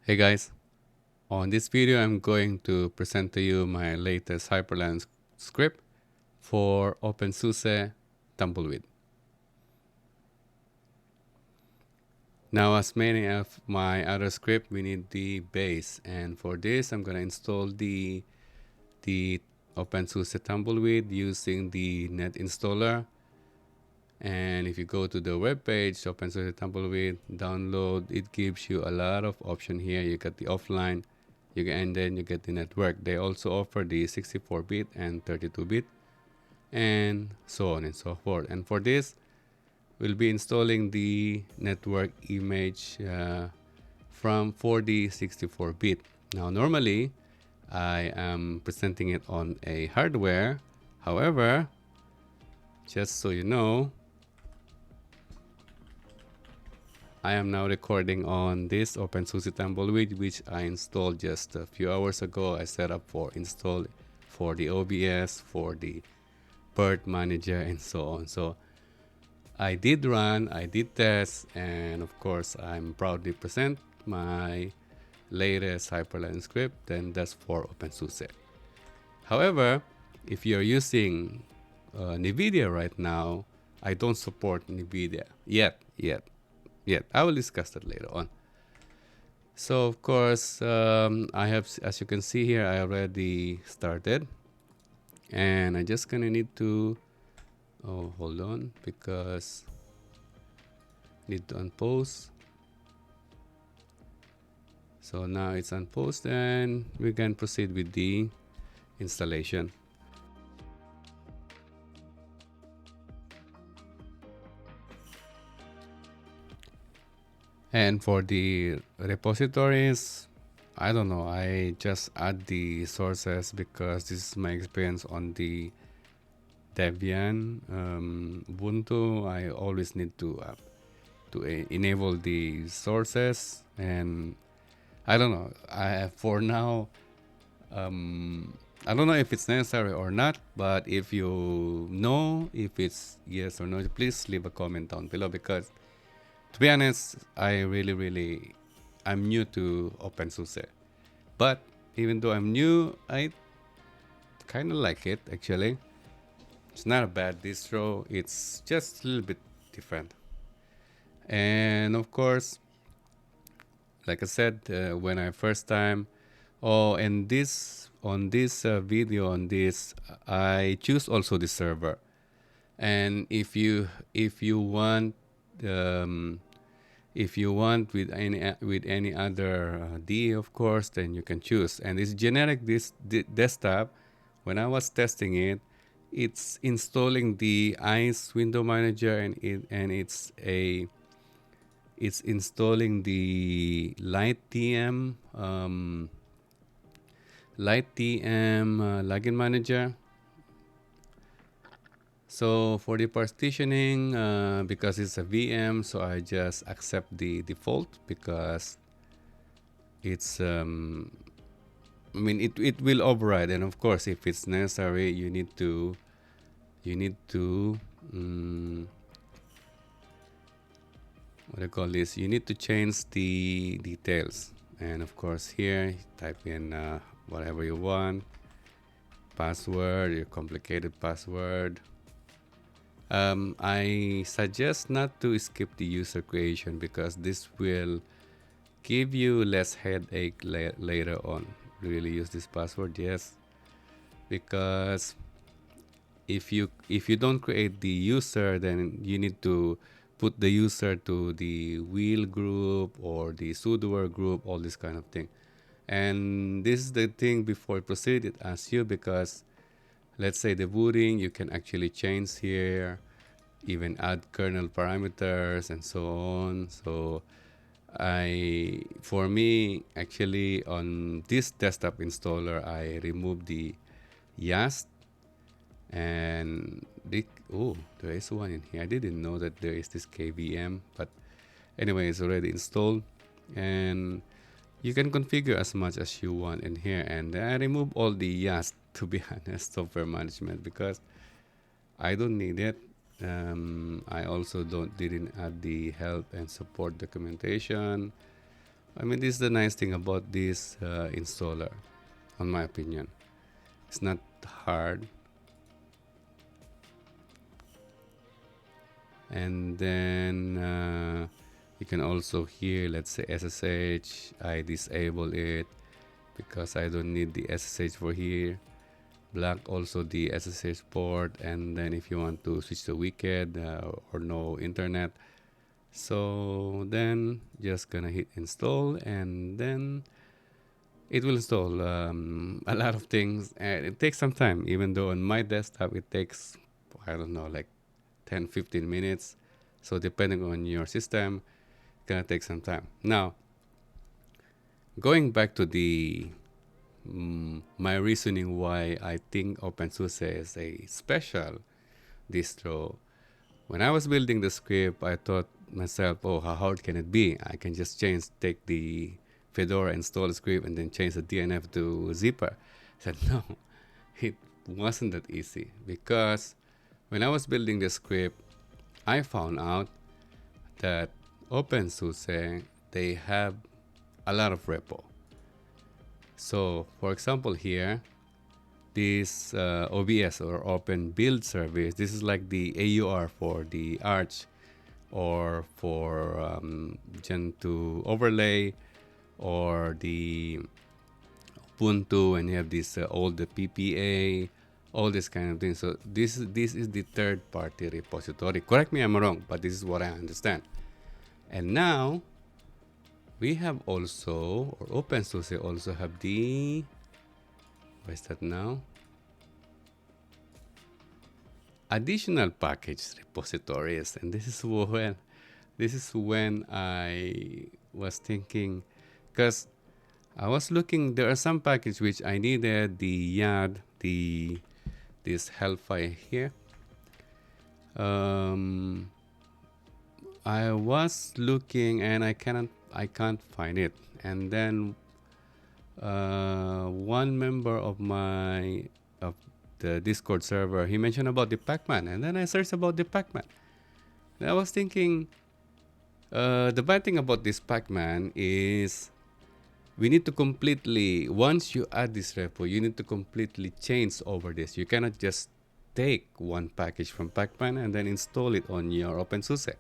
Hey guys, on this video I'm going to present to you my latest Hyprland script for OpenSuse Tumbleweed. Now, as many of my other script, we need the base, and for this I'm going to install the OpenSuse Tumbleweed using the net installer. And if you go to the web page OpenSuse Tumbleweed download, it gives you a lot of option here. You got the offline, and then you get the network. They also offer the 64-bit and 32-bit and so on and so forth. And for this, we'll be installing the network image for the 64-bit. Now, normally, I am presenting it on a hardware. However, just so you know, I am now recording on this OpenSuse Tumbleweed, which I installed just a few hours ago. I set up for install for the OBS, for the Bird Manager, and so on. So I did test, and of course, I'm proudly present my latest Hyprland script, and that's for OpenSuse. However, if you're using NVIDIA right now, I don't support NVIDIA yet. I will discuss that later on. So of course, I have, as you can see here, I already started, and I just gonna need to, hold on, because need to unpost. So now it's unpost, and we can proceed with the installation. And for the repositories, I don't know, I just add the sources because this is my experience on the Debian. Ubuntu, I always need to enable the sources, and I don't know, for now, I don't know if it's necessary or not, but if you know if it's yes or no, please leave a comment down below, because to be honest, I'm new to OpenSuse. But even though I'm new, I kind of like it actually. It's not a bad distro, it's just a little bit different. And of course, like I said, when I first time, and this on this video on this, I choose also the server. And if you want, if you want with any other D, of course, then you can choose. And this generic desktop, when I was testing it, it's installing the ICE window manager, and it's installing the LightDM login manager. So for the partitioning, because it's a VM, so I just accept the default, because it's I mean, it will override. And of course, if it's necessary, you need to what do you call this, you need to change the details. And of course, here type in whatever you want, password, your complicated password. I suggest not to skip the user creation, because this will give you less headache later on. Really use this password, yes, because if you don't create the user, then you need to put the user to the wheel group or the sudoer group, all this kind of thing. And this is the thing, before I proceed, it asks you, because let's say the booting, you can actually change here, even add kernel parameters and so on. So for me, actually, on this desktop installer, I removed the YAST, and there is one in here. I didn't know that there is this KVM, but anyway, it's already installed, and you can configure as much as you want in here. And I remove all the YAST, to be honest, software management, because I don't need it. I also didn't add the help and support documentation. I mean, this is the nice thing about this installer, on my opinion. It's not hard. And then you can also here, let's say SSH. I disable it because I don't need the SSH for here. Block also the SSH port, and then if you want to switch to wicked or no internet, so then just gonna hit install, and then it will install a lot of things, and it takes some time. Even though on my desktop it takes, I don't know, like 10-15 minutes. So depending on your system, it's gonna take some time. Now, going back to the my reasoning why I think OpenSuse is a special distro. When I was building the script, I thought myself, oh, how hard can it be? I can just take the Fedora install script and then change the DNF to zipper. I said, no, it wasn't that easy, because when I was building the script, I found out that OpenSuse, they have a lot of repo. So, for example, here, this OBS or Open Build Service, this is like the AUR for the Arch, or for Gentoo overlay, or the Ubuntu, and you have this all the PPA, all this kind of things. So this is the third-party repository. Correct me if I'm wrong, but this is what I understand. And now we have also, or OpenSuse also have the, what is that now? Additional package repositories. And this is when I was thinking, because I was looking, there are some packages which I needed, the YAD, this help file here. I was looking and I can't find it. And then one member of the Discord server, he mentioned about the packman, and then I searched about the packman. And I was thinking, the bad thing about this packman is we need to completely, once you add this repo, you need to completely change over this. You cannot just take one package from packman and then install it on your OpenSuse.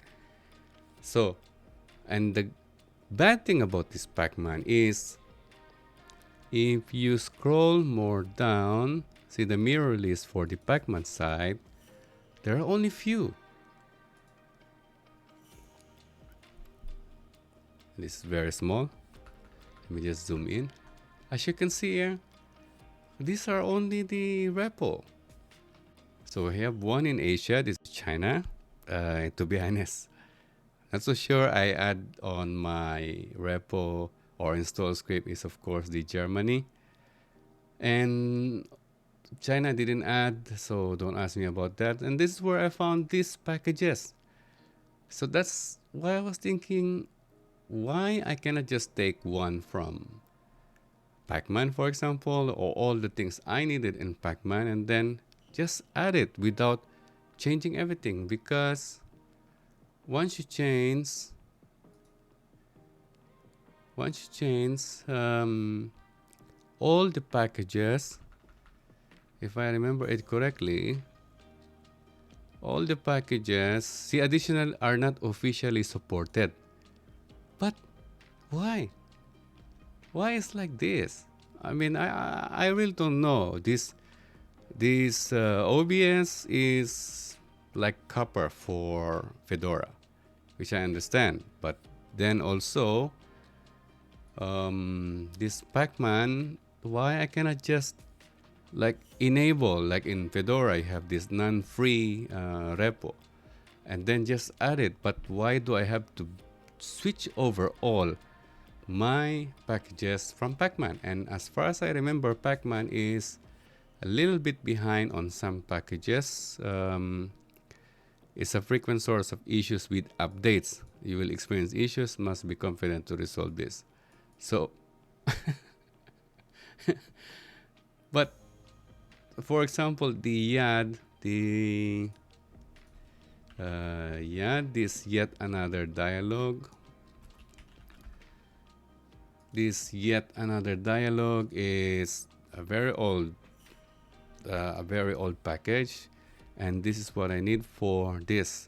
So, and the bad thing about this packman is, if you scroll more down, see the mirror list for the packman side, there are only few. This is very small. Let me just zoom in. As you can see here, these are only the repo. So we have one in Asia, this is China. To be honest, not so sure. I add on my repo or install script is of course the Germany. And China didn't add, so don't ask me about that. And this is where I found these packages. So that's why I was thinking, why I cannot just take one from packman, for example, or all the things I needed in packman, and then just add it without changing everything. Because once you change all the packages, if I remember it correctly, all the packages, see, additional are not officially supported. But why? Why is like this? I mean, I really don't know. This OBS is like copper for Fedora, which I understand. But then also, this packman, why I cannot just like enable, like in Fedora you have this non-free repo, and then just add it. But why do I have to switch over all my packages from packman? And as far as I remember, packman is a little bit behind on some packages. It's a frequent source of issues with updates. You will experience issues, must be confident to resolve this. So but for example, the YAD, YAD is yet another dialog. this yet another dialog is a very old package, and this is what I need for this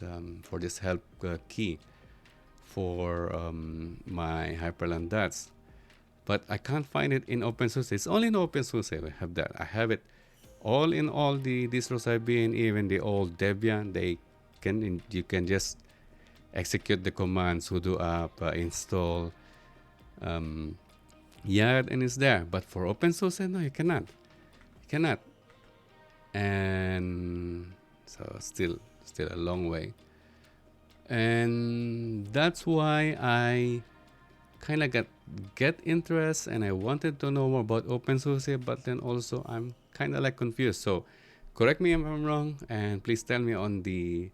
help key for my Hyprland-dots. But I can't find it in OpenSUSE. It's only in OpenSUSE I have that. I have it all in all the distros I've been, even the old Debian. You can just execute the command sudo apt install yard, and it's there. But for OpenSUSE, no, you cannot. You cannot. And so still a long way. And that's why I kind of get interest, and I wanted to know more about OpenSUSE, but then also I'm kind of like confused. So correct me if I'm wrong, and please tell me on the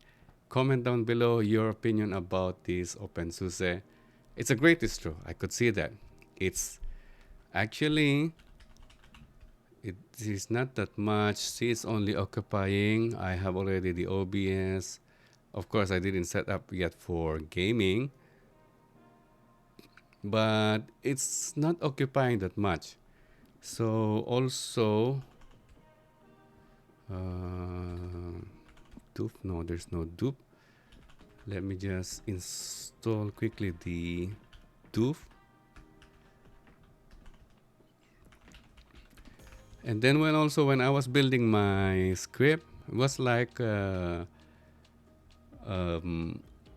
comment down below your opinion about this OpenSUSE. It's a great distro. I could see that. It's actually, it is not that much. See, it's only occupying. I have already the OBS. Of course, I didn't set up yet for gaming, but it's not occupying that much. So also, dupe, no, there's no dupe. Let me just install quickly the dupe. And then when I was building my script, it was like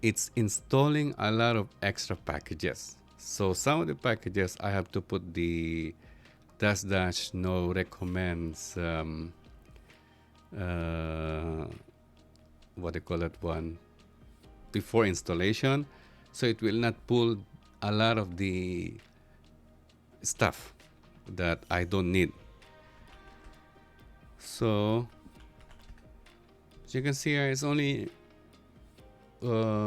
it's installing a lot of extra packages. So some of the packages I have to put the -- no recommends what they call that one before installation, so it will not pull a lot of the stuff that I don't need. So as you can see here, it's only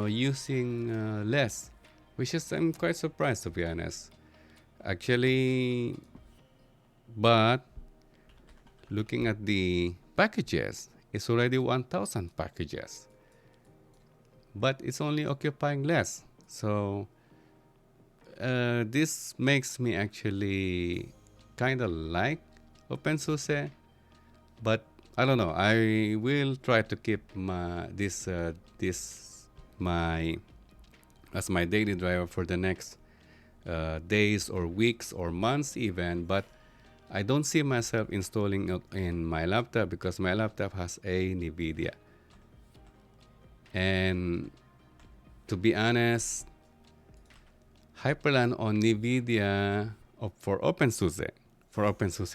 using less, which is I'm quite surprised, to be honest, actually. But looking at the packages, it's already 1,000 packages, but it's only occupying less. So this makes me actually kind of like OpenSUSE, but I don't know. I will try to keep my this as my daily driver for the next days or weeks or months even. But I don't see myself installing it in my laptop because my laptop has a NVIDIA. And to be honest, Hyprland on NVIDIA for OpenSUSE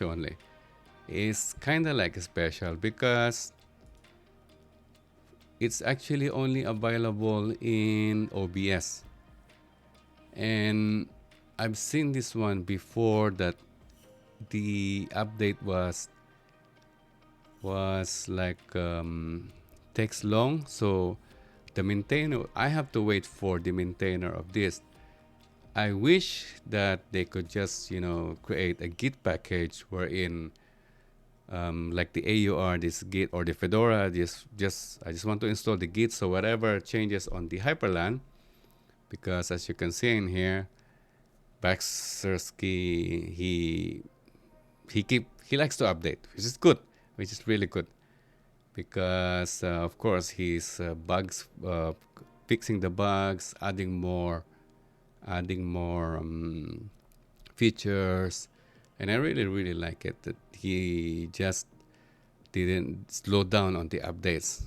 only, is kind of like special because it's actually only available in OBS. And I've seen this one before that the update was like takes long, so the maintainer, I have to wait for the maintainer of this. I wish that they could just create a Git package wherein like the AUR, this Git or the Fedora, I just want to install the Git, so whatever changes on the Hyprland, because as you can see in here, Baxersky, he likes to update, which is really good, because of course he's bugs, fixing the bugs, adding more features, and I really like it that he just didn't slow down on the updates.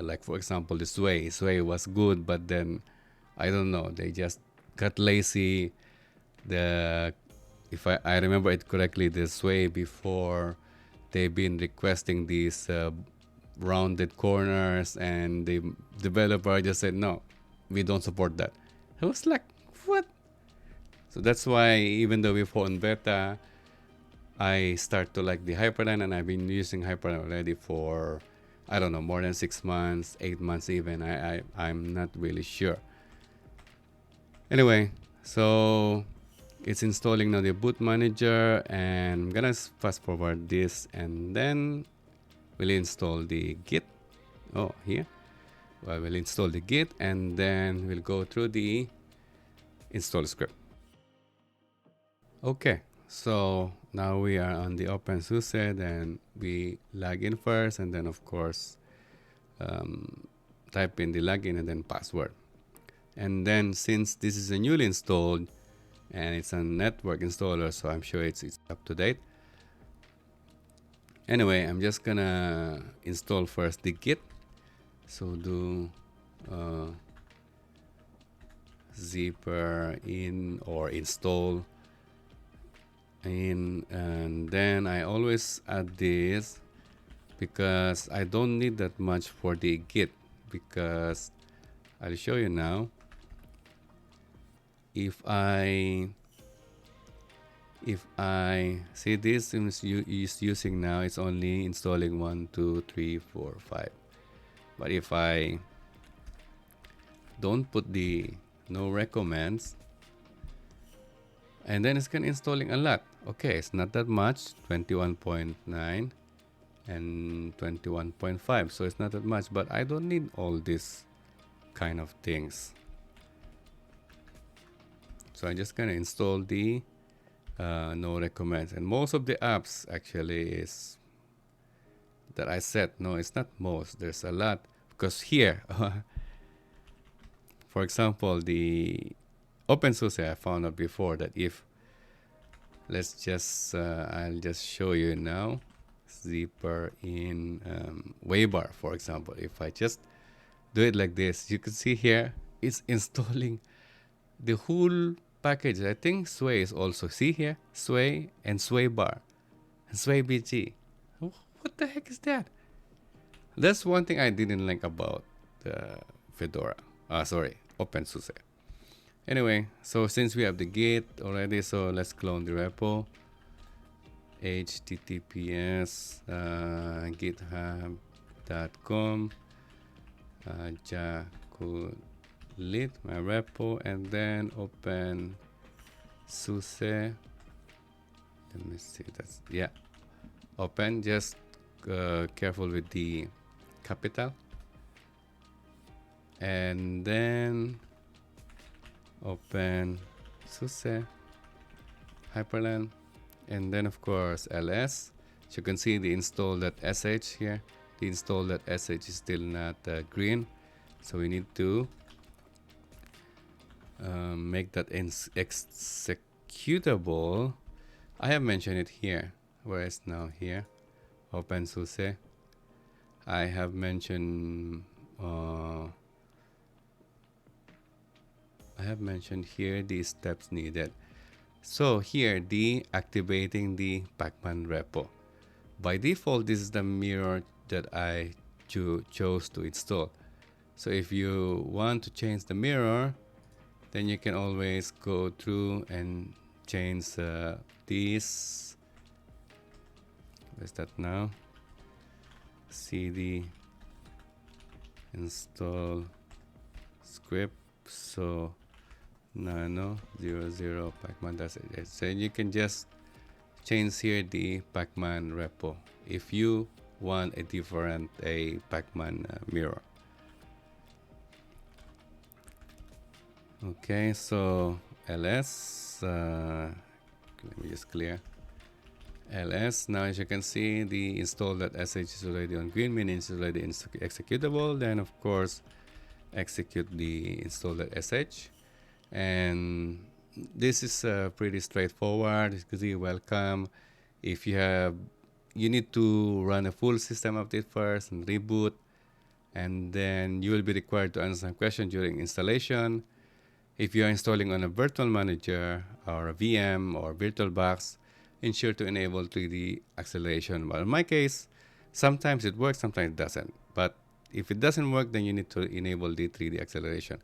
Like for example, the sway was good, but then I don't know, they just got lazy. If I remember it correctly, the sway before, they've been requesting these rounded corners, and the developer just said no, we don't support that. I was like, what? So that's why even though we're in beta, I start to like the Hyprland, and I've been using Hyprland already for, I don't know, more than 6 months, 8 months even. I'm not really sure. Anyway, so it's installing now the boot manager, and I'm gonna fast forward this, and then we'll install the Git. Oh, here. Well, we'll install the Git, and then we'll go through the install script. Okay, so now we are on the OpenSuse, and we log in first, and then of course type in the login and then password. And then since this is a newly installed and it's a network installer, so I'm sure it's up to date. Anyway, I'm just gonna install first the git. So do zipper in or install in, and then I always add this because I don't need that much for the git, because I'll show you now. If I see this is using now, it's only installing 1 2 3 4 5. But if I don't put the no recommends, and then it's gonna installing a lot. Okay, it's not that much, 21.9 and 21.5, so it's not that much, but I don't need all this kind of things. So I'm just gonna install the no recommends, and most of the apps actually is that I set. No, it's not most, there's a lot, because here for example, the OpenSuse, I found out before that if let's just I'll just show you now, zipper in waybar, for example. If I just do it like this, you can see here it's installing the whole package. I think Sway is also, see here, Sway and Sway bar and Sway BG. What the heck is that? That's one thing I didn't like about Fedora. Sorry, OpenSuse. Anyway, so since we have the git already, so let's clone the repo. https github.com Ja.KooLit, my repo, and then OpenSuse. Let me see, that's, yeah, open, just careful with the capital, and then OpenSuse Hyprland, and then of course ls. So you can see the install.sh here. The install.sh is still not green, so we need to make that executable. I have mentioned it here. Where is now here? OpenSuse. I have mentioned here the steps needed. So here, the activating the packman repo. By default, this is the mirror that I chose to install. So if you want to change the mirror, then you can always go through and change this. Where's that now? cd install script. So nano 00 packman-sh. So you can just change here the packman repo if you want a different packman mirror. Okay, so ls, let me just clear ls. Now as you can see, the install.sh is already on green, meaning it's already executable. Then of course execute the install.sh, and this is pretty straightforward. You can see welcome. If you need to run a full system update first and reboot, and then you will be required to answer some questions during installation. If you are installing on a virtual manager or a VM or VirtualBox, ensure to enable 3D acceleration. Well, in my case, sometimes it works, sometimes it doesn't. But if it doesn't work, then you need to enable the 3D acceleration.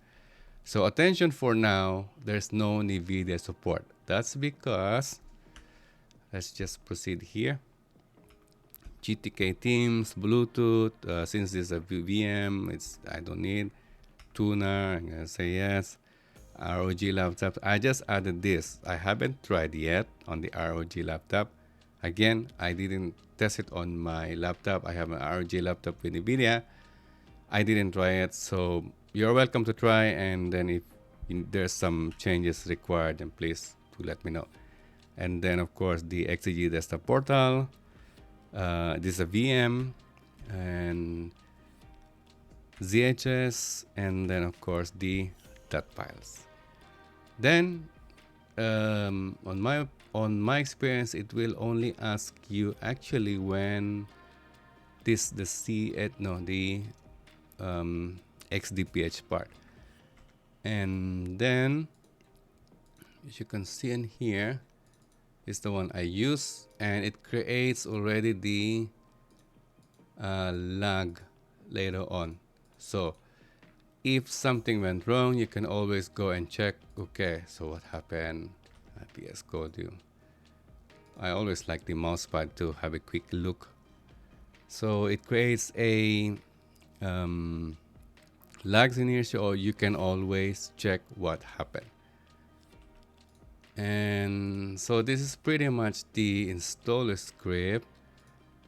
So attention, for now, there's no NVIDIA support. That's because, let's just proceed here. GTK Teams, Bluetooth, since this is a VM, I don't need tuner. I'm gonna say yes. ROG laptop, I just added this. I haven't tried yet on the ROG laptop. Again, I didn't test it on my laptop. I have an ROG laptop with NVIDIA. I didn't try it, so you're welcome to try, and then if there's some changes required, then please do let me know. and then of course the XG desktop portal. This is a VM, and ZHS, and then of course the Dotfiles. Then on my experience, it will only ask you actually when the XDPH part, and then as you can see in here is the one I use, and it creates already the lag later on. So if something went wrong, you can always go and check. Okay, so what happened? PS Code you. I always like the mousepad to have a quick look. So it creates a lags in here, so you can always check what happened. And so this is pretty much the installer script,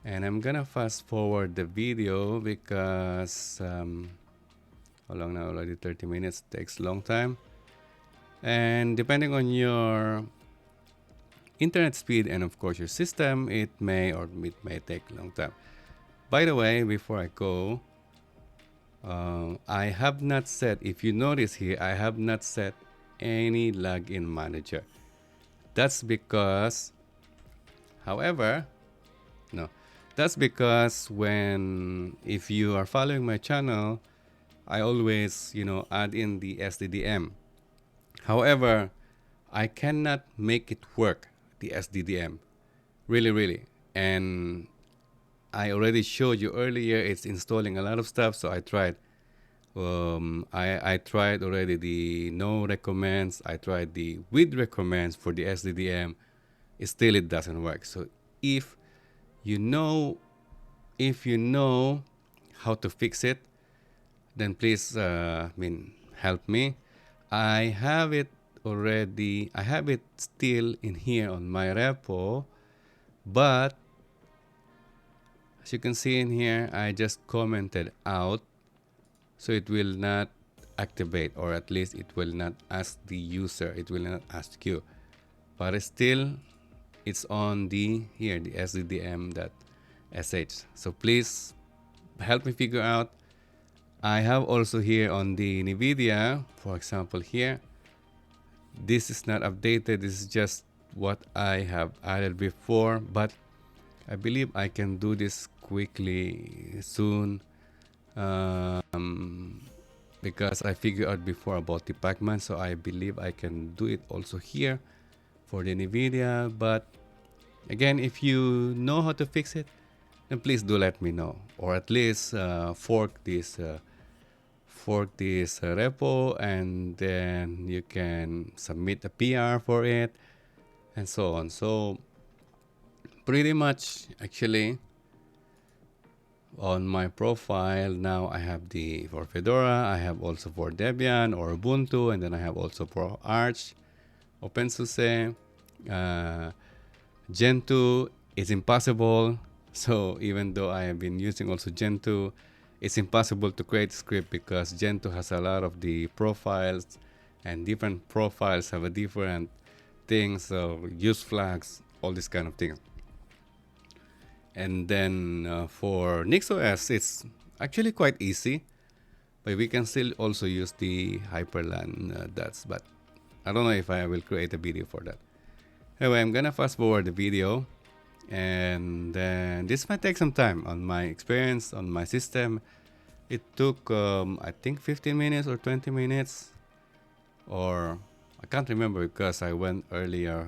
and I'm gonna fast forward the video because how long now? Already 30 minutes, takes a long time, and depending on your internet speed and of course your system, it may take a long time. By the way, before I go, I have not set, if you notice here, I have not set any login manager. That's because, however, no, that's because if you are following my channel, I always, add in the SDDM. However, I cannot make it work, the SDDM, really. And I already showed you earlier, it's installing a lot of stuff, so I tried. I tried already the no recommends. I tried the with recommends for the SDDM. Still, it doesn't work. So if you know how to fix it, then please help me. I have it already. I have it still in here on my repo, but as you can see in here, I just commented out, so it will not activate, or at least it will not ask the user, it will not ask you, but still it's on the sddm.sh. So please help me figure out. I have also here on the NVIDIA, for example here, this is not updated, this is just what I have added before, but I believe I can do this quickly soon, because I figured out before about the packman, so I believe I can do it also here for the NVIDIA. But again, if you know how to fix it, then please do let me know, or at least fork this repo, and then you can submit a PR for it, and so on. So pretty much, actually, on my profile now, I have for Fedora, I have also for Debian or Ubuntu, and then I have also for Arch, OpenSuse, Gentoo. It's impossible. So even though I have been using also Gentoo, it's impossible to create script because Gentoo has a lot of the profiles, and different profiles have a different things, so use flags, all these kind of things. And then for NixOS, it's actually quite easy, but we can still also use the Hyprland-dots, but I don't know if I will create a video for that. Anyway, I'm gonna fast forward the video, and then this might take some time. On my experience, on my system, it took I think 15 minutes or 20 minutes, or I can't remember because I went earlier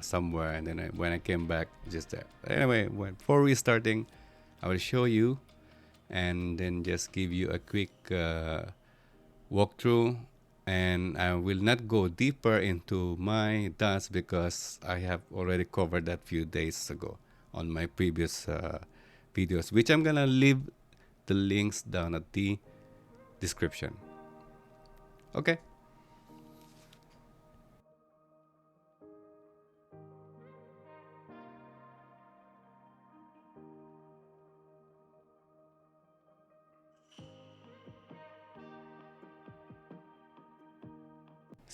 somewhere, and then when I came back, just there. Anyway, before restarting, I will show you and then just give you a quick walkthrough. And I will not go deeper into my dots because I have already covered that few days ago on my previous videos, which I'm gonna leave the links down at the description. Okay.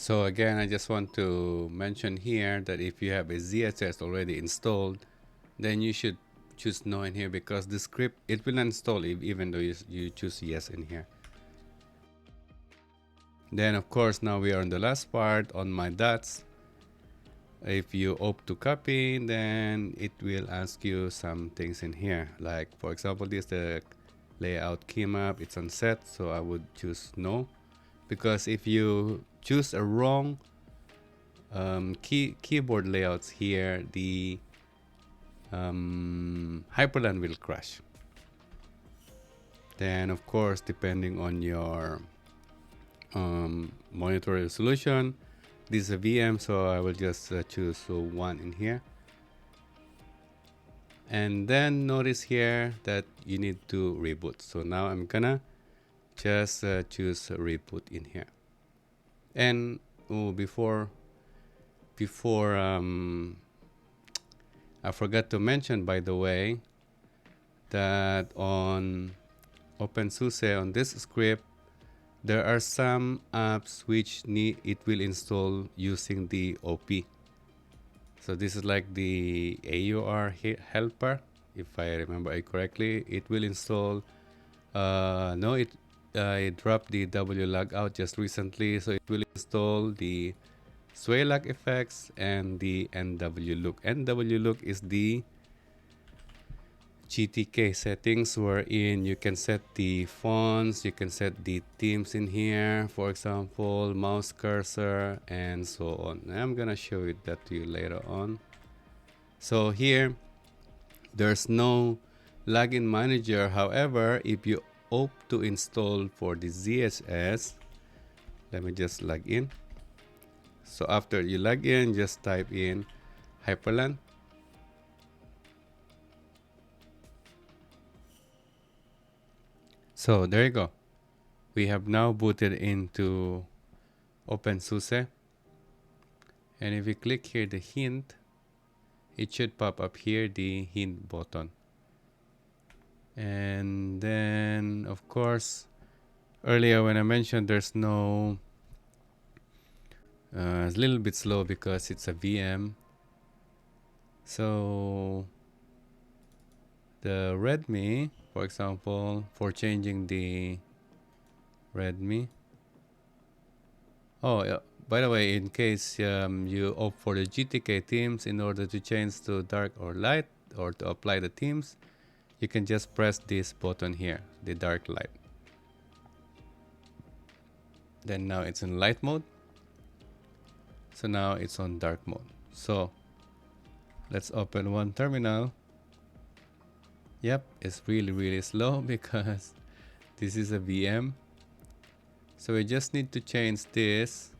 So again, I just want to mention here that if you have a ZSS already installed, then you should choose no in here, because the script, it will install even though you choose yes in here. Then of course, now we are on the last part on my dots. If you opt to copy, then it will ask you some things in here. Like for example, this the layout key map, it's on set, so I would choose no. Because if you choose a wrong keyboard layouts here, the Hyprland will crash. Then of course, depending on your monitor resolution, this is a VM, so I will just choose 1 in here. And then notice here that you need to reboot. So now I'm gonna just choose reboot in here. And before I forgot to mention, by the way, that on OpenSuse, on this script, there are some apps which it will install using the OP. So this is like the AUR helper, if I remember it correctly. It will install. It dropped the wlroots just recently, so it will install the sway lag effects and the nwlook. Nwlook is the GTK settings, wherein you can set the fonts, you can set the themes in here, for example, mouse cursor, and so on. I'm gonna show that to you later on. So here, there's no login manager. However, if you opt to install for the ZSS, let me just log in. So after you log in, just type in Hyprland. So there you go. We have now booted into OpenSuse. And if you click here the hint, it should pop up here the hint button. And then of course, earlier when I mentioned there's no it's a little bit slow because it's a VM. So the readme, for example, for changing the readme. Oh, by the way, in case you opt for the GTK themes, in order to change to dark or light, or to apply the themes, you can just press this button here, the dark light. Then now it's in light mode. So now it's on dark mode. So let's open one terminal. Yep, it's really slow because this is a VM. So we just need to change this.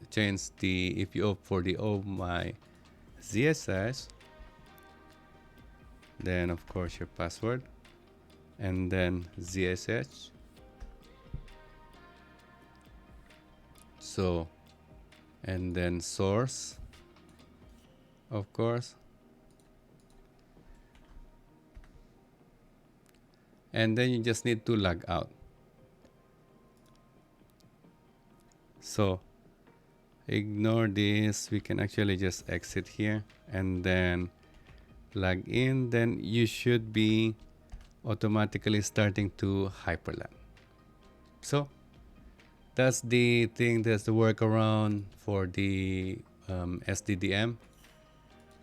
Change the, if you opt for the my ZSS, then of course your password, and then ZSH. So, and then source, of course, and then you just need to log out. So ignore this, we can actually just exit here and then log in. Then you should be automatically starting to Hyprland. So that's the thing, that's the workaround for the SDDM.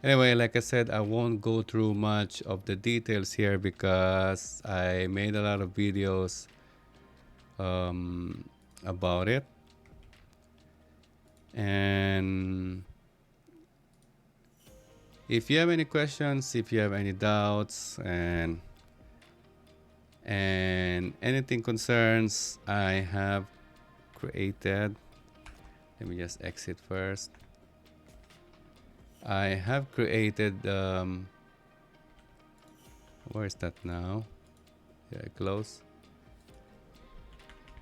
Anyway, like I said, I won't go through much of the details here because I made a lot of videos about it. And if you have any questions, if you have any doubts, and anything concerns, I have created, let me just exit first. I have created where is that now? Yeah, close.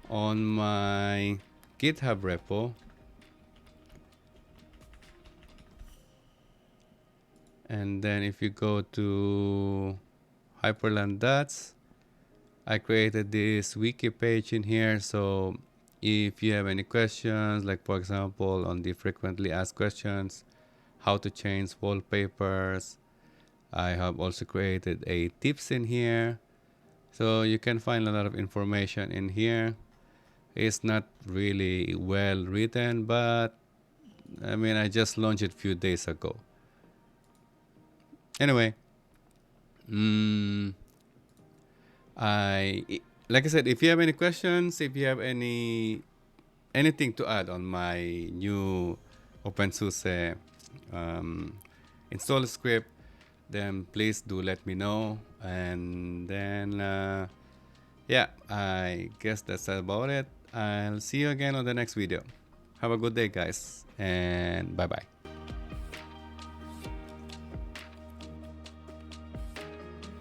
On my GitHub repo, and then if you go to Hyprland-dots, I created this wiki page in here, so if you have any questions, like for example on the frequently asked questions, how to change wallpapers, I have also created a tips in here, so you can find a lot of information in here. It's not really well written, but I mean, I just launched it a few days ago. Anyway, like I said, if you have any questions, if you have anything to add on my new OpenSuse install script, then please do let me know. And then yeah, I guess that's about it. I'll see you again on the next video. Have a good day, guys, and bye bye.